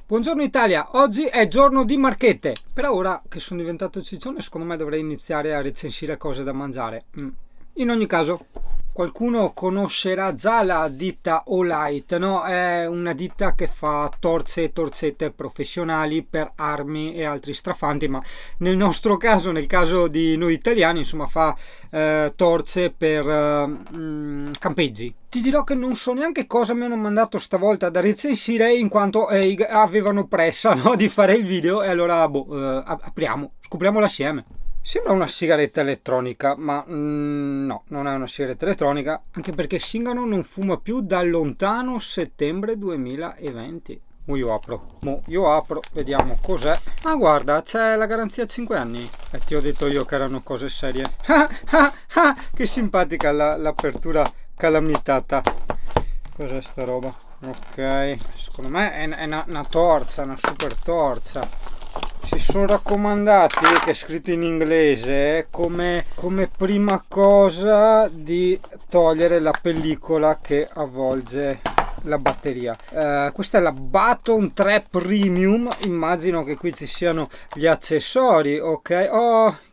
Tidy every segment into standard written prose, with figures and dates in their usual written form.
Buongiorno Italia, oggi è giorno di marchette. Per ora che sono diventato ciccione, secondo me dovrei iniziare a recensire cose da mangiare. In ogni caso, qualcuno conoscerà già la ditta Olight, no? È una ditta che fa torce e torcette professionali per armi e altri strafanti, ma nel nostro caso, nel caso di noi italiani, insomma, fa torce per campeggi. Ti dirò che non so neanche cosa mi hanno mandato stavolta da recensire, in quanto avevano pressa, no, di fare il video, e allora apriamo, scopriamolo assieme. Sembra una sigaretta elettronica, ma no, non è una sigaretta elettronica, anche perché Singano non fuma più dal lontano settembre 2020. Io apro, vediamo cos'è. Ah, guarda, c'è la garanzia 5 anni. Ti ho detto io che erano cose serie. Che simpatica l'apertura calamitata. Cos'è sta roba? Ok, secondo me è una torcia, una super torcia. Si sono raccomandati, che è scritto in inglese, come prima cosa di togliere la pellicola che avvolge la batteria. Questa è la Baton 3 Premium. Immagino che qui ci siano gli accessori. Ok,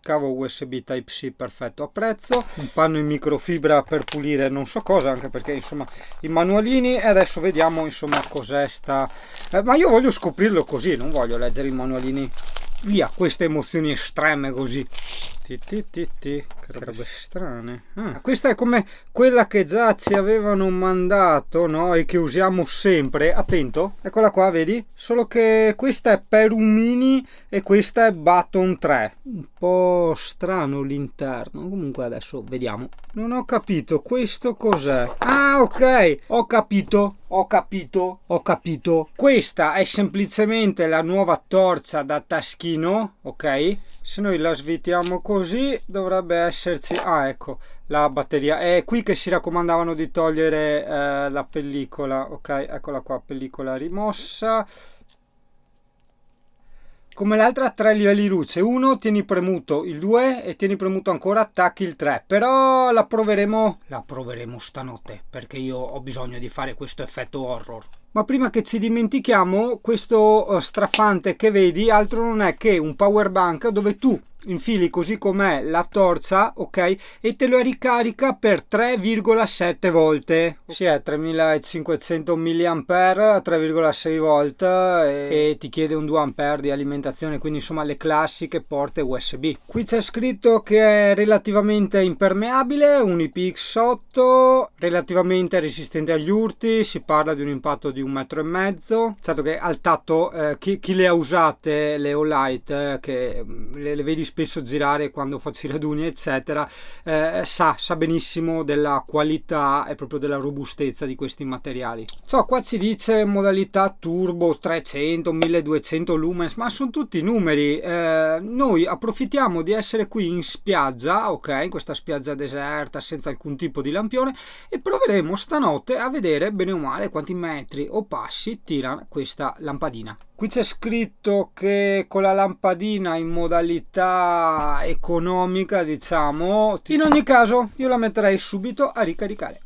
cavo USB Type-C, perfetto, apprezzo. Un panno in microfibra per pulire non so cosa, anche perché insomma i manualini. E adesso vediamo insomma cos'è sta ma io voglio scoprirlo così, non voglio leggere i manualini. Via queste emozioni estreme così. Che robe strane. Questa è come quella che già ci avevano mandato, no? E che usiamo sempre. Attento, eccola qua, vedi? Solo che questa è Peru Mini e questa è Baton 3. Un po' strano l'interno. Comunque adesso vediamo. Non ho capito, questo cos'è? Ah, ok, ho capito. Questa è semplicemente la nuova torcia da taschino, ok? Se noi la svitiamo così dovrebbe esserci, ecco, la batteria. È qui che si raccomandavano di togliere la pellicola, ok? Eccola qua, pellicola rimossa. Come l'altra, 3 livelli luce. 1 tieni premuto, il 2 e tieni premuto ancora, attacchi il 3. Però la proveremo stanotte, perché io ho bisogno di fare questo effetto horror. Ma prima che ci dimentichiamo, questo strafante che vedi altro non è che un power bank dove tu infili così com'è la torcia, ok, e te lo ricarica per 3,7 volte. Sì, è 3500 mAh, 3,6 volt e ti chiede un 2 ampere di alimentazione, quindi insomma le classiche porte USB. Qui c'è scritto che è relativamente impermeabile, un IPX8, relativamente resistente agli urti, si parla di un impatto di 1,5 metri. Certo che al tatto chi le ha usate, le Olight, che le vedi spesso girare quando faccio i raduni eccetera, sa benissimo della qualità e proprio della robustezza di questi materiali. Qua ci dice modalità turbo 300 1200 lumens, ma sono tutti numeri. Noi approfittiamo di essere qui in spiaggia, ok, in questa spiaggia deserta senza alcun tipo di lampione, e proveremo stanotte a vedere bene o male quanti metri o passi tira questa lampadina. Qui c'è scritto che con la lampadina in modalità economica, diciamo. In ogni caso io la metterei subito a ricaricare.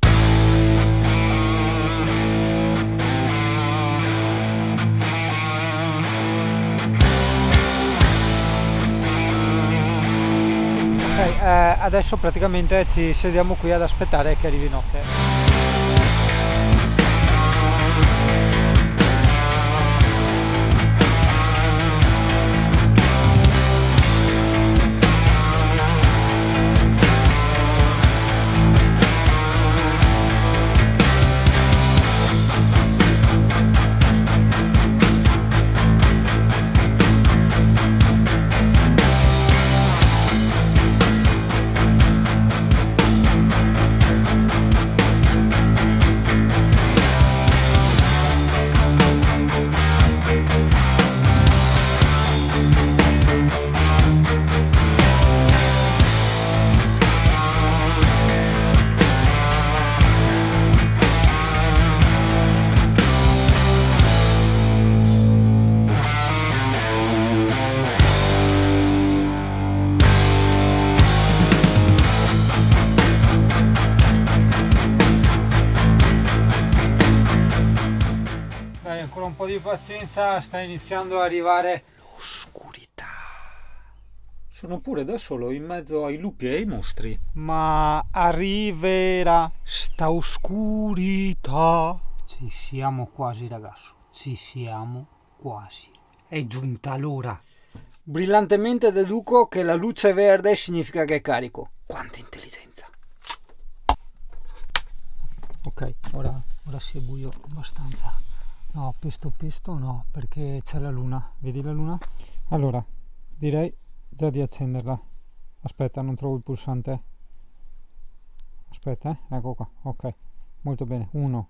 Ok, adesso praticamente ci sediamo qui ad aspettare che arrivi notte. un po' di pazienza, sta iniziando a arrivare l'oscurità. Sono pure da solo in mezzo ai lupi e ai mostri. Ma arriverà sta oscurità. Ci siamo quasi, ragazzo. Ci siamo quasi. È giunta l'ora. Brillantemente deduco che la luce verde significa che è carico. Quanta intelligenza. Ok, ora si è buio abbastanza. No, pesto no, perché c'è la luna. Vedi la luna? Allora, direi già di accenderla. Aspetta, non trovo il pulsante. Aspetta, ecco qua. Ok, molto bene. 1,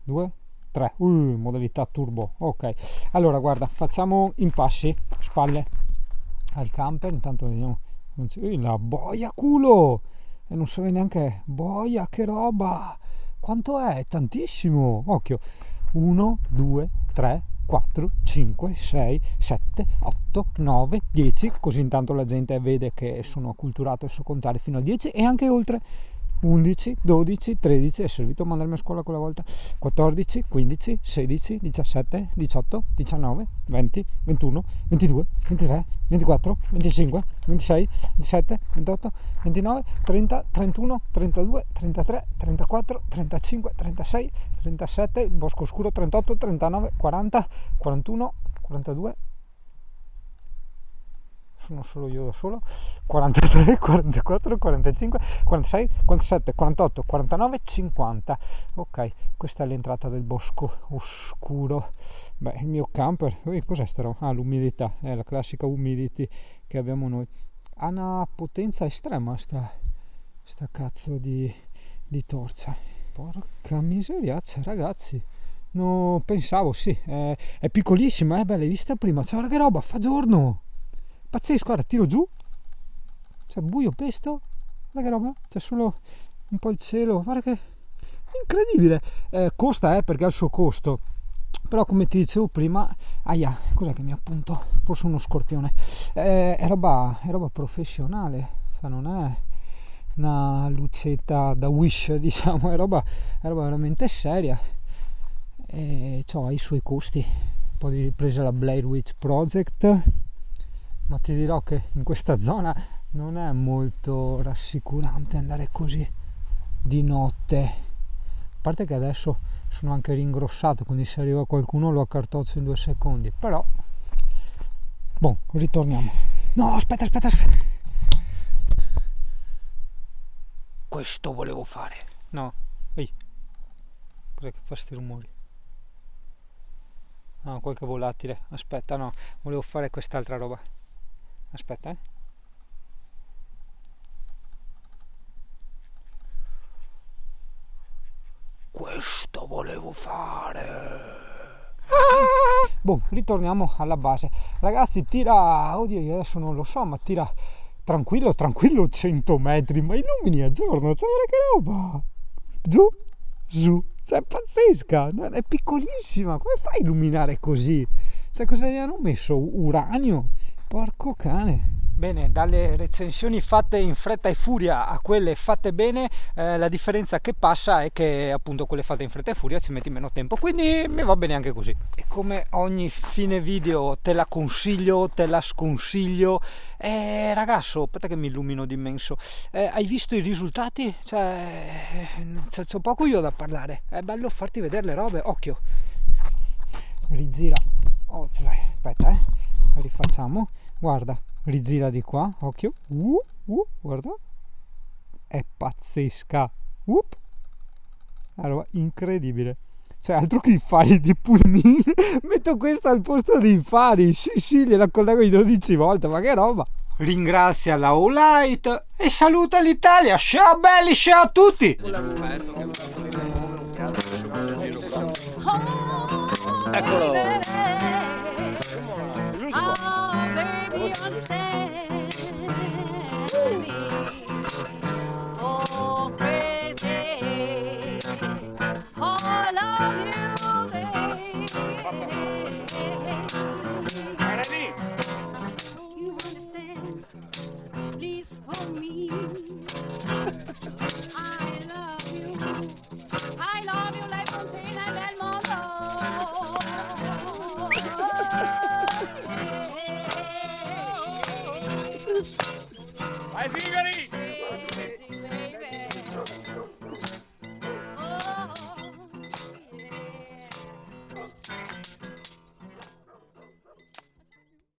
2, 3. Modalità turbo. Ok, allora guarda, facciamo impassi, spalle al camper. Intanto vediamo. La boia, culo! E non so neanche. Boia, che roba! Quanto è? Tantissimo! Occhio! 1, 2, 3, 4, 5, 6, 7, 8, 9, 10, così intanto la gente vede che sono acculturato e so contare fino a 10 e anche oltre. 11, 12, 13, è servito a mandarmi a scuola quella volta, 14, 15, 16, 17, 18, 19, 20, 21, 22, 23, 24, 25, 26, 27, 28, 29, 30, 31, 32, 33, 34, 35, 36, 37, il bosco scuro, 38, 39, 40, 41, 42, sono solo io da solo, 43, 44, 45, 46, 47, 48, 49, 50. Ok, questa è l'entrata del bosco oscuro. Beh, il mio camper, cos'è sta roba? Ah, l'umidità, è la classica humidity che abbiamo noi. Ha una potenza estrema sta cazzo di torcia. Porca miseriazza, ragazzi. No, pensavo, sì, è piccolissima, l'hai vista prima? Cioè, guarda che roba, fa giorno. Pazzesco, guarda, tiro giù, c'è buio pesto, guarda che roba, c'è solo un po' il cielo, guarda che incredibile. Costa, perché ha il suo costo, però come ti dicevo prima, cos'è che mi ha appunto, forse uno scorpione, è roba professionale, cioè non è una lucetta da Wish, diciamo, è roba veramente seria, e ha i suoi costi. Un po' di ripresa la Blair Witch Project, ma ti dirò che in questa zona non è molto rassicurante andare così di notte, a parte che adesso sono anche ringrossato, quindi se arriva qualcuno lo accartoccio in 2 secondi, però ritorniamo. No, aspetta, questo volevo fare. No, ehi, cos'è che fa sti rumori? No, qualche volatile. Aspetta, no, volevo fare quest'altra roba. Aspetta, questo volevo fare. Ritorniamo alla base. Ragazzi, tira, oddio, io adesso non lo so, ma tira tranquillo 100 metri, ma illumini a giorno, cioè che roba. Giù, cioè è pazzesca, è piccolissima, come fai a illuminare così? Cioè, cosa gli hanno messo? Uranio? Porco cane. Bene, dalle recensioni fatte in fretta e furia a quelle fatte bene, la differenza che passa è che appunto quelle fatte in fretta e furia ci metti meno tempo, quindi mi va bene anche così. E come ogni fine video te la consiglio, te la sconsiglio. Ragazzo, aspetta che mi illumino d'immenso. Hai visto i risultati? C'ho poco io da parlare, è bello farti vedere le robe, occhio. Rigira, aspetta, rifacciamo, guarda, rigira di qua, occhio, guarda, è pazzesca, allora, incredibile, cioè altro che i fari di pulmini, metto questa al posto dei fari, sì, gliela collego di 12 volte, ma che roba. Ringrazia la Olight e saluta l'Italia, ciao belli, ciao a tutti. Eccolo. I love you like Fontana del Mondo. Ai sigari!